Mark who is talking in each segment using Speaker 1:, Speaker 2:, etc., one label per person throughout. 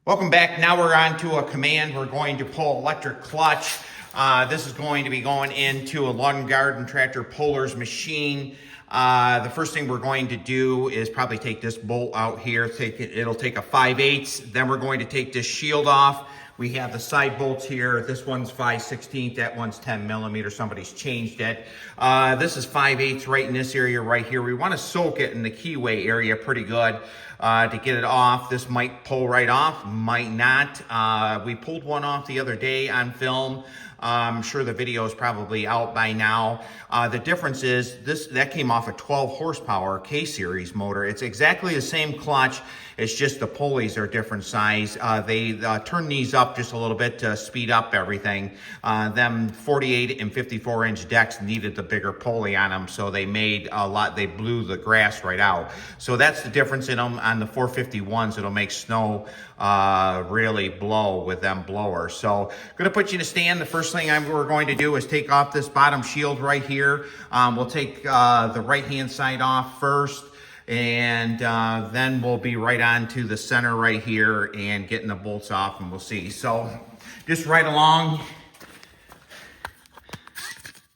Speaker 1: Welcome back. Now we're on to a command. We're going to pull electric clutch. This is going to be going into a lawn and garden tractor puller's machine. The first thing we're going to do is probably take this bolt out here. It'll take a 5/8. Then we're going to take this shield off. We have the side bolts here. This one's 5/16. That one's 10 millimeters. Somebody's changed it. This is 5/8 right in this area right here. We want to soak it in the keyway area pretty good to get it off. This might pull right off, might not. We pulled one off the other day on film. I'm sure the video is probably out by now. The difference is that came off a 12 horsepower K-series motor. It's exactly the same clutch. It's just the pulleys are different size. They turn these up just a little bit to speed up everything. Them 48 and 54 inch decks needed the bigger pulley on them, so they made a lot. They blew the grass right out. So that's the difference in them. On the 451s, it'll make snow really blow with them blowers. So I'm gonna put you in a stand. The first thing we're going to do is take off this bottom shield right here. We'll take the right hand side off first, and then we'll be right on to the center right here and getting the bolts off, and we'll see. So just right along.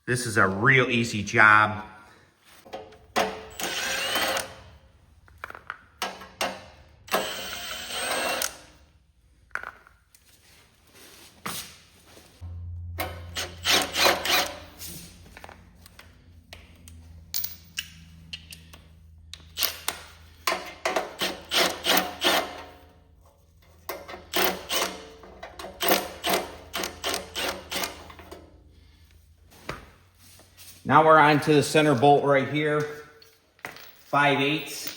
Speaker 1: This is a real easy job. Now we're on to the center bolt right here, 5/8.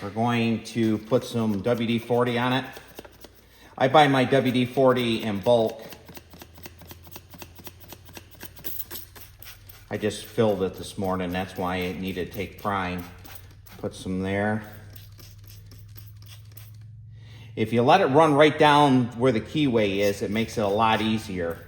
Speaker 1: We're going to put some WD-40 on it. I buy my WD-40 in bulk. I just filled it this morning, that's why it needed to take prime. Put some there. If you let it run right down where the keyway is, it makes it a lot easier.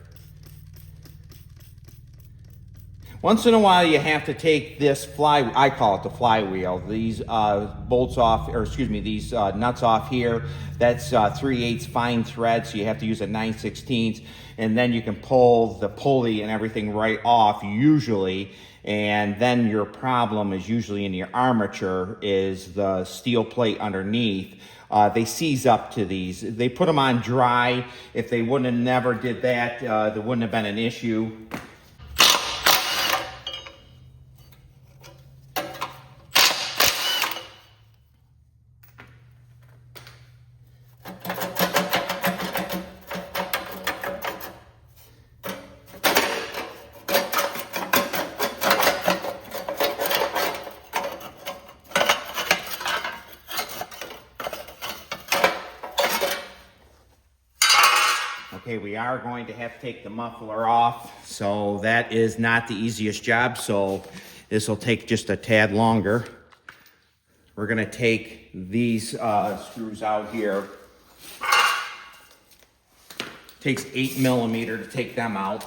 Speaker 1: Once in a while, you have to take this I call it the flywheel, these bolts off, or excuse me, these nuts off here. That's 3/8 fine thread, so you have to use a 9/16, and then you can pull the pulley and everything right off usually. And then your problem is usually in your armature is the steel plate underneath. They seize up to these. They put them on dry. If they wouldn't have never did that, there wouldn't have been an issue. Okay, we are going to have to take the muffler off, so that is not the easiest job, so this will take just a tad longer. We're gonna take these screws out here. Takes 8 millimeter to take them out.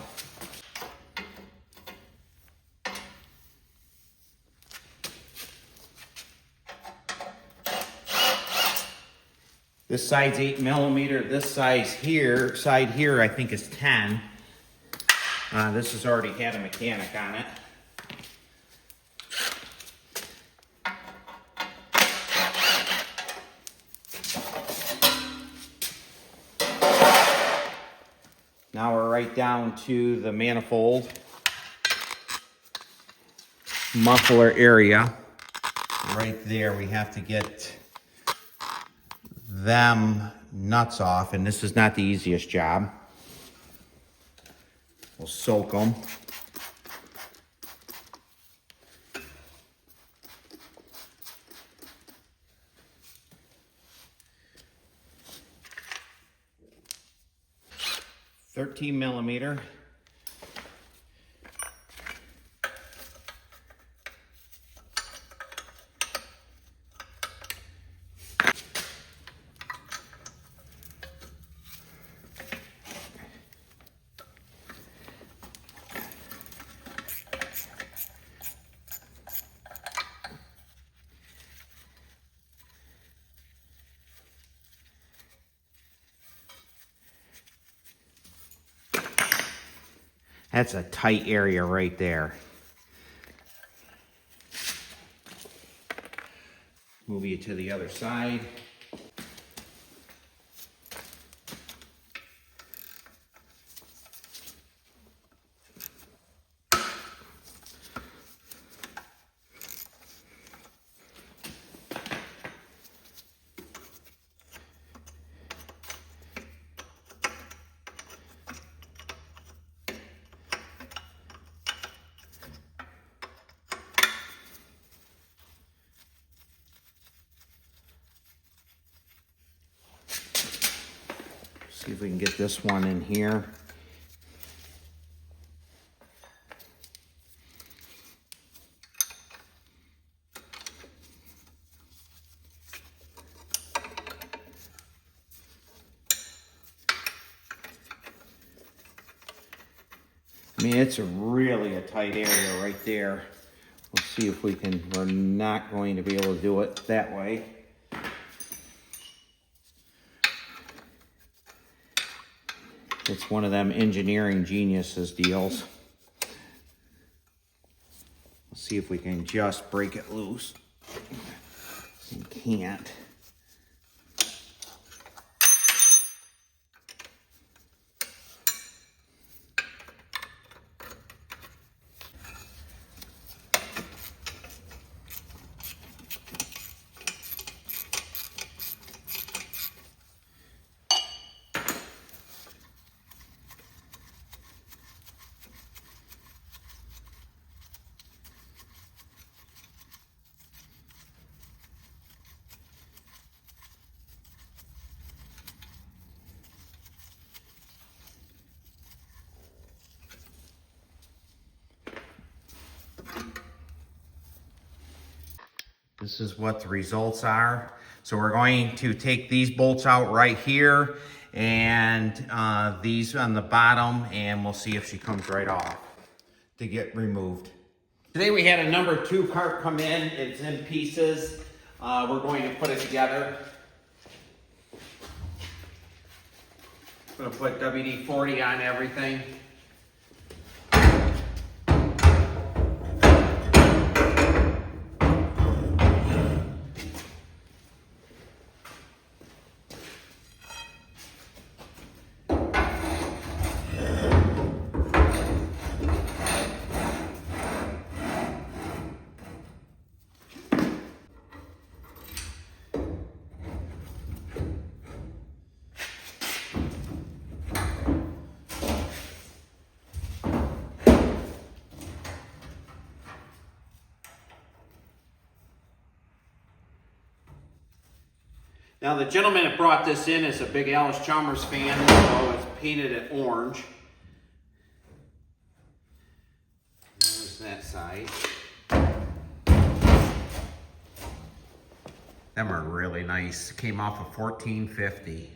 Speaker 1: This side's 8 millimeter. This side here, I think is 10. This has already had a mechanic on it. Now we're right down to the manifold muffler area. Right there, we have to get them nuts off, and this is not the easiest job. We'll soak them. .13 millimeter. That's a tight area right there. Move you to the other side. See if we can get this one in here. I mean, it's really a tight area right there. Let's see if we can, we're not going to be able to do it that way. It's one of them engineering geniuses deals. Let's see if we can just break it loose. We can't. This is what the results are. So we're going to take these bolts out right here and these on the bottom, and we'll see if she comes right off to get removed. Today we had a number 2 cart come in. It's in pieces. We're going to put it together. I'm going to put WD-40 on everything. Now the gentleman that brought this in is a big Alice Chalmers fan, so it's painted at orange. There's that side. Them are really nice. Came off of 1450.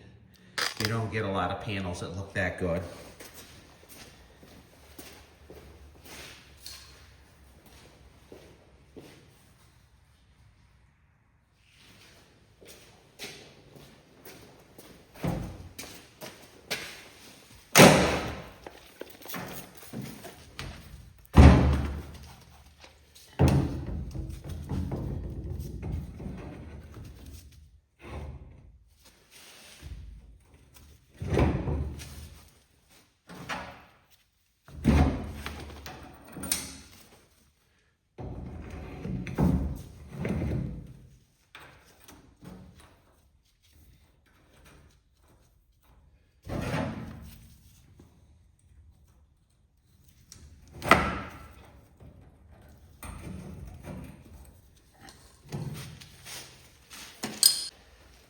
Speaker 1: You don't get a lot of panels that look that good.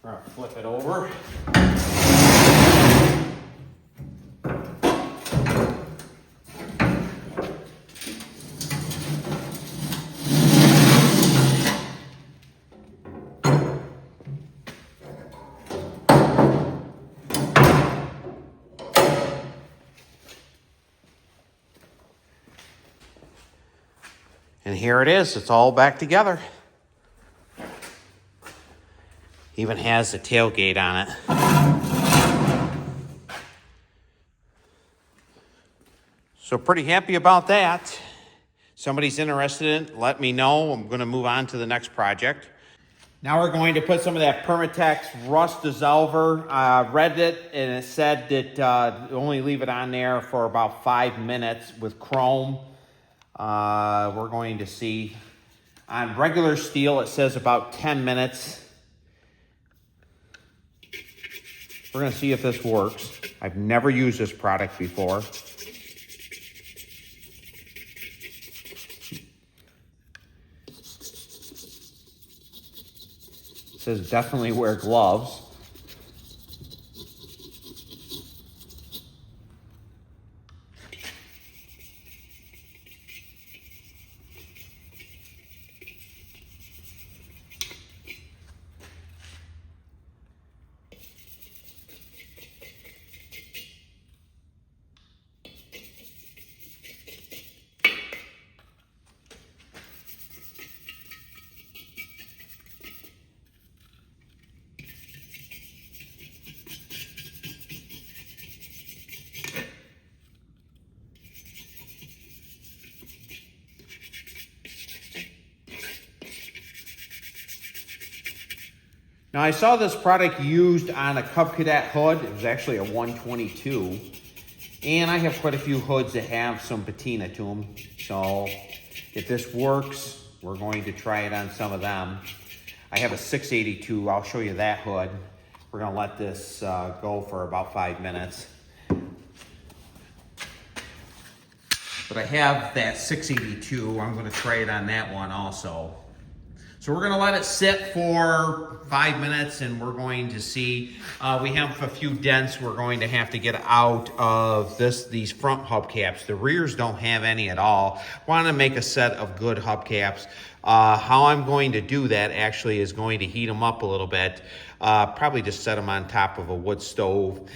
Speaker 1: We're gonna flip it over. And here it is, it's all back together. Even has the tailgate on it. So pretty happy about that. Somebody's interested in it, let me know. I'm gonna move on to the next project. Now we're going to put some of that Permatex rust dissolver. Read it and it said that only leave it on there for about 5 minutes with chrome. We're going to see. On regular steel it says about 10 minutes. We're gonna see if this works. I've never used this product before. It says definitely wear gloves. Now I saw this product used on a Cub Cadet hood. It was actually a 122. And I have quite a few hoods that have some patina to them. So if this works, we're going to try it on some of them. I have a 682, I'll show you that hood. We're gonna let this go for about 5 minutes. But I have that 682, I'm gonna try it on that one also. So we're gonna let it sit for 5 minutes and we're going to see. We have a few dents we're going to have to get out of these front hubcaps. The rears don't have any at all. Want to make a set of good hubcaps. How I'm going to do that actually is going to heat them up a little bit. Probably just set them on top of a wood stove,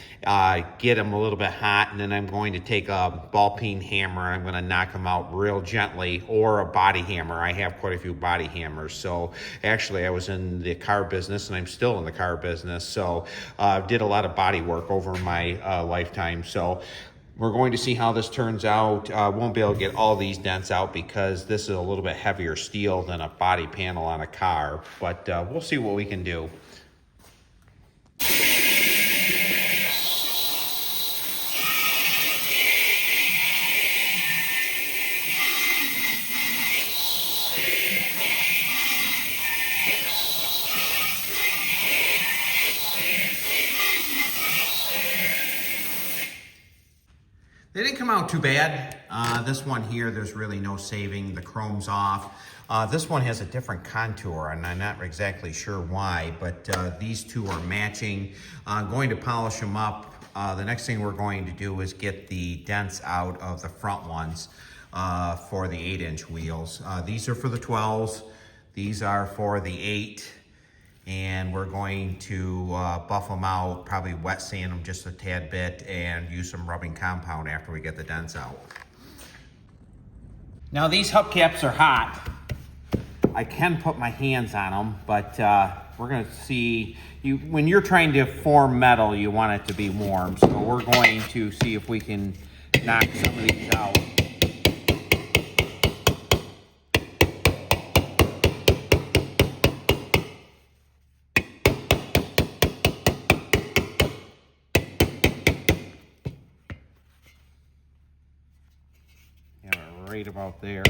Speaker 1: get them a little bit hot, and then I'm going to take a ball peen hammer. I'm going to knock them out real gently, or a body hammer. I have quite a few body hammers. So actually I was in the car business and I'm still in the car business. So did a lot of body work over my lifetime. So we're going to see how this turns out. Won't be able to get all these dents out because this is a little bit heavier steel than a body panel on a car, but we'll see what we can do. They didn't come out too bad. This one here, there's really no saving. The chrome's off. This one has a different contour, and I'm not exactly sure why, but these two are matching. I'm going to polish them up. The next thing we're going to do is get the dents out of the front ones for the 8-inch wheels. These are for the 12s. These are for the 8. And we're going to buff them out, probably wet sand them just a tad bit, and use some rubbing compound after we get the dents out. Now these hubcaps are hot. I can put my hands on them, but we're gonna see, when you're trying to form metal, you want it to be warm. So we're going to see if we can knock some of these out. Right about there.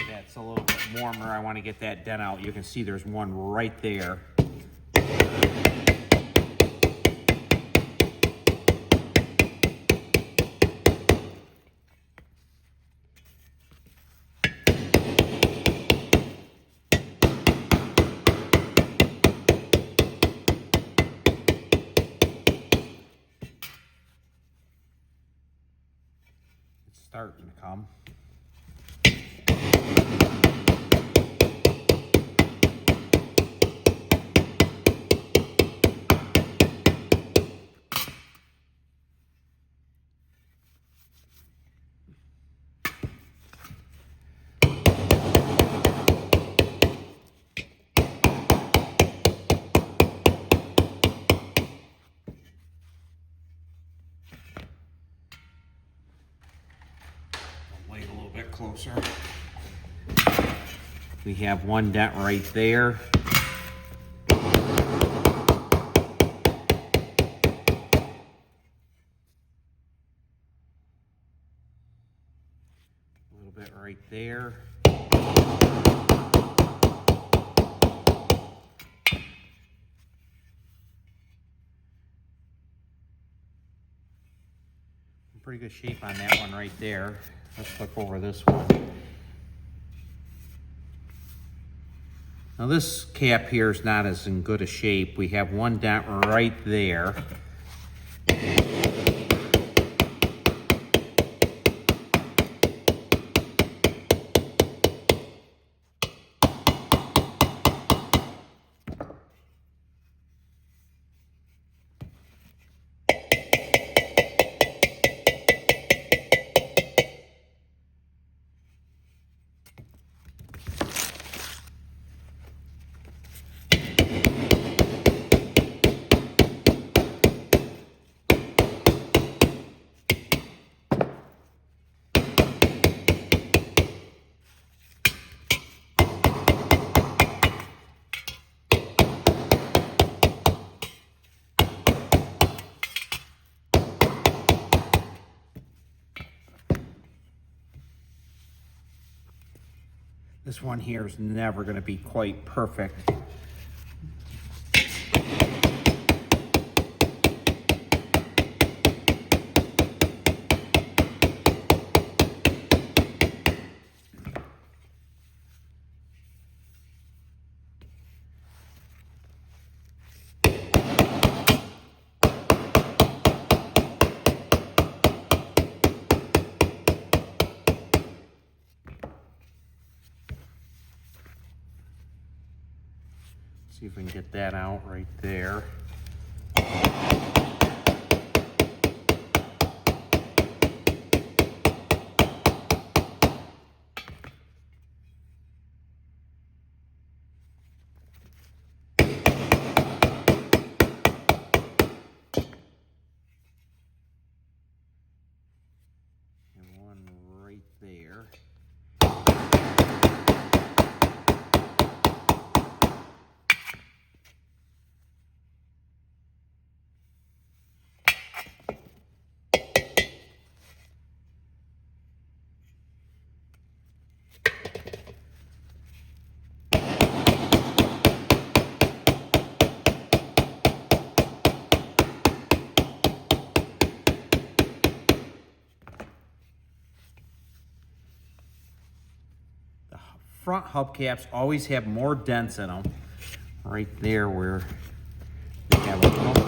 Speaker 1: That's a little bit warmer. I want to get that dent out. You can see there's one right there. Starting to come. We have one dent right there. A little bit right there. Pretty good shape on that one right there. Let's flip over this one. Now this cap here is not as in good a shape. We have one dent right there. This one here is never going to be quite perfect. See if we can get that out right there. And one right there. Front hubcaps always have more dents in them. Right there where they have a muffler.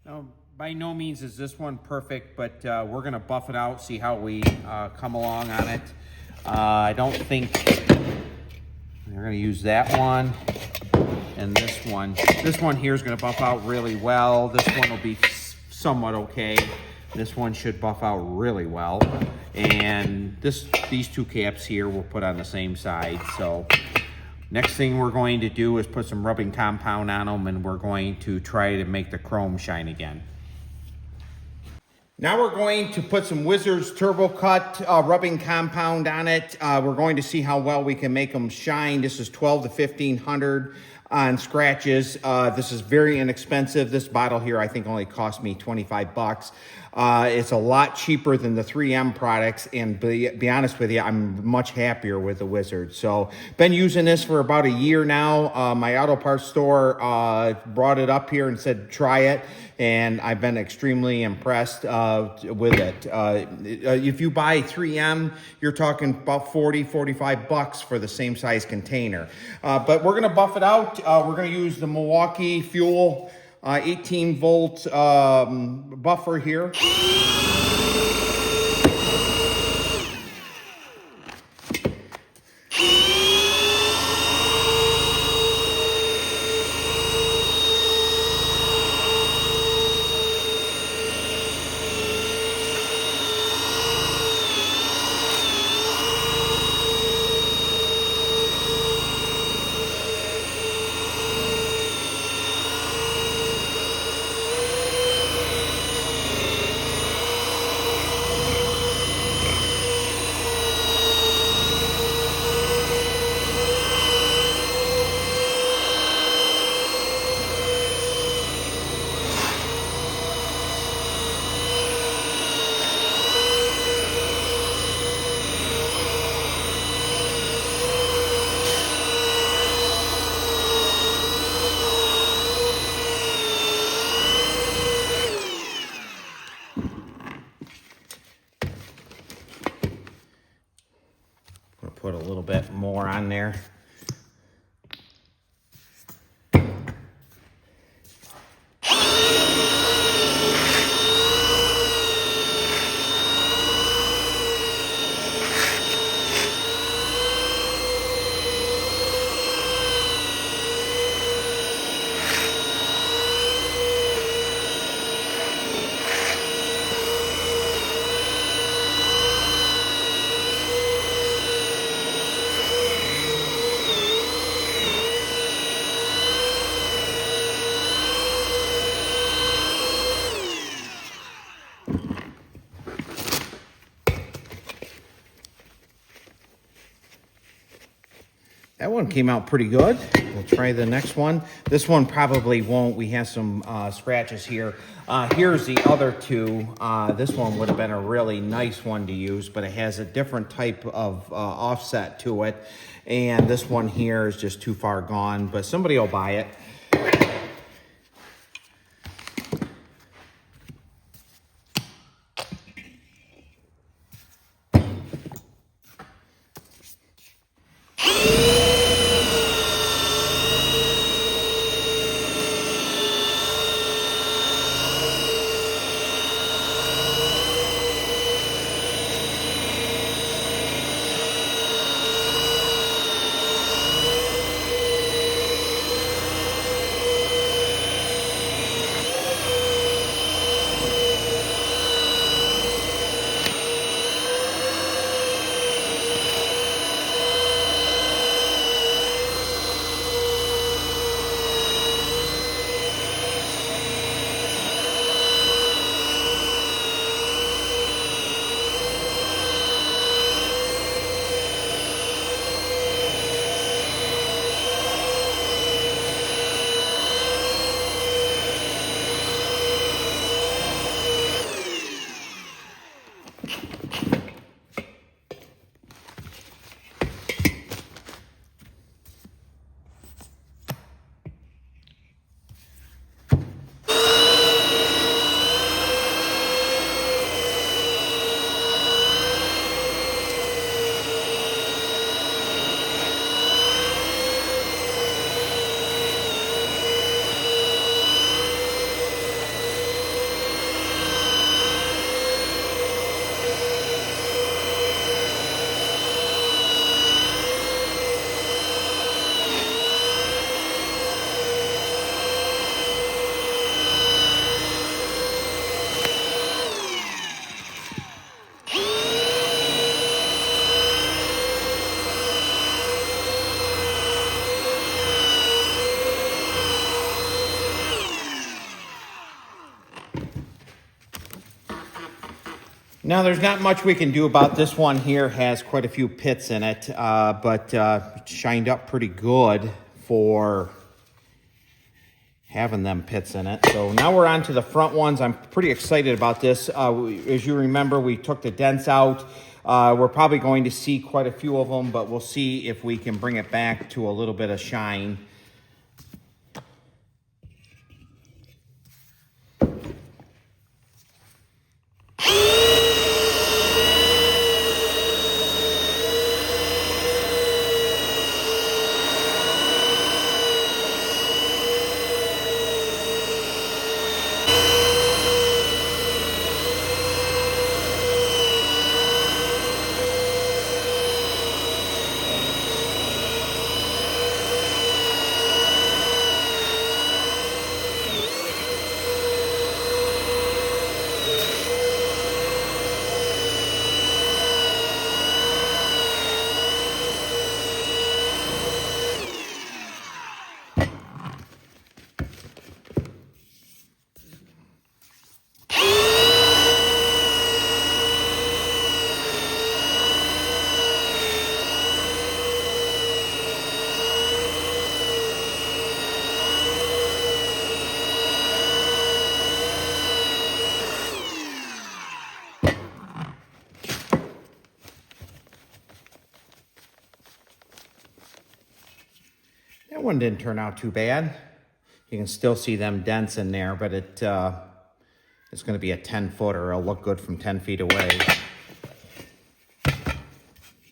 Speaker 1: Now, by no means is this one perfect, but we're going to buff it out, see how we come along on it. I don't think we're going to use that one and this one. This one here is going to buff out really well. This one will be somewhat okay. This one should buff out really well. And these two caps here we'll put on the same side. So next thing we're going to do is put some rubbing compound on them, and we're going to try to make the chrome shine again. Now we're going to put some Wizards Turbo Cut rubbing compound on it. We're going to see how well we can make them shine. This is 12 to 1500 on scratches. This is very inexpensive. This bottle here I think only cost me 25 bucks. It's a lot cheaper than the 3M products, and be honest with you, I'm much happier with the Wizards. So been using this for about a year now. My auto parts store brought it up here and said try it, and I've been extremely impressed with it. If you buy 3M, you're talking about 45 bucks for the same size container. But we're gonna buff it out. We're gonna use the Milwaukee Fuel 18 volt buffer here. Put a little bit more on there. That one came out pretty good. We'll try the next one. This one probably won't. We have some scratches here. Here's the other two. This one would have been a really nice one to use, but it has a different type of offset to it. And this one here is just too far gone, but somebody will buy it. Now, there's not much we can do about this one here. Has quite a few pits in it, but it shined up pretty good for having them pits in it. So now we're on to the front ones. I'm pretty excited about this. As you remember, we took the dents out. We're probably going to see quite a few of them, but we'll see if we can bring it back to a little bit of shine. That one didn't turn out too bad. You can still see them dents in there, but it's going to be a 10-footer. It'll look good from 10 feet away.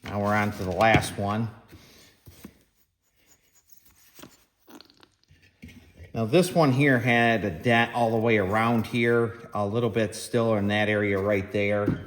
Speaker 1: Now we're on to the last one. Now this one here had a dent all the way around here, a little bit still in that area right there.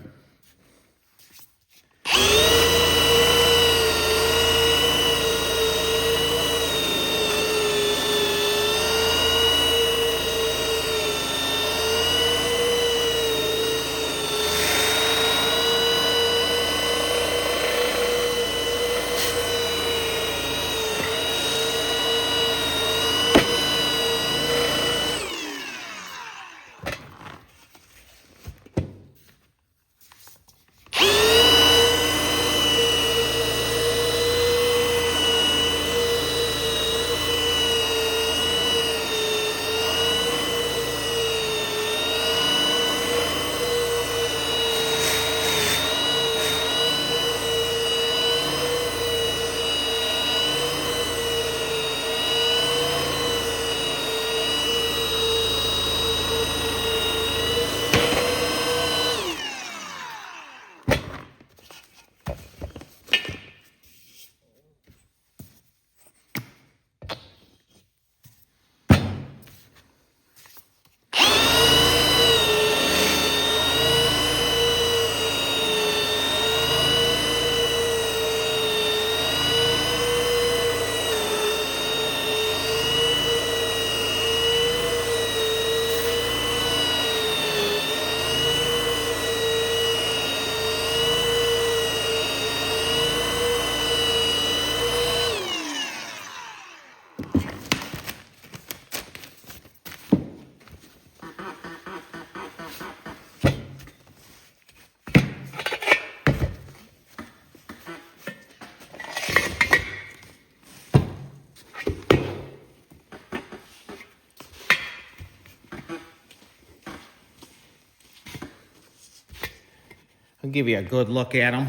Speaker 1: I'll give you a good look at them.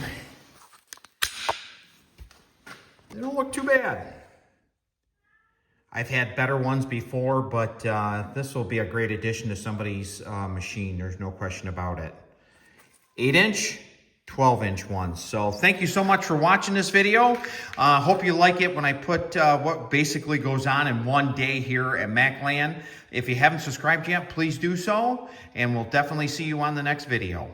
Speaker 1: They don't look too bad. I've had better ones before, but this will be a great addition to somebody's machine. There's no question about it. 8-inch, 12-inch ones. So thank you so much for watching this video. Hope you like it when I put what basically goes on in one day here at Mackland. If you haven't subscribed yet, please do so, and we'll definitely see you on the next video.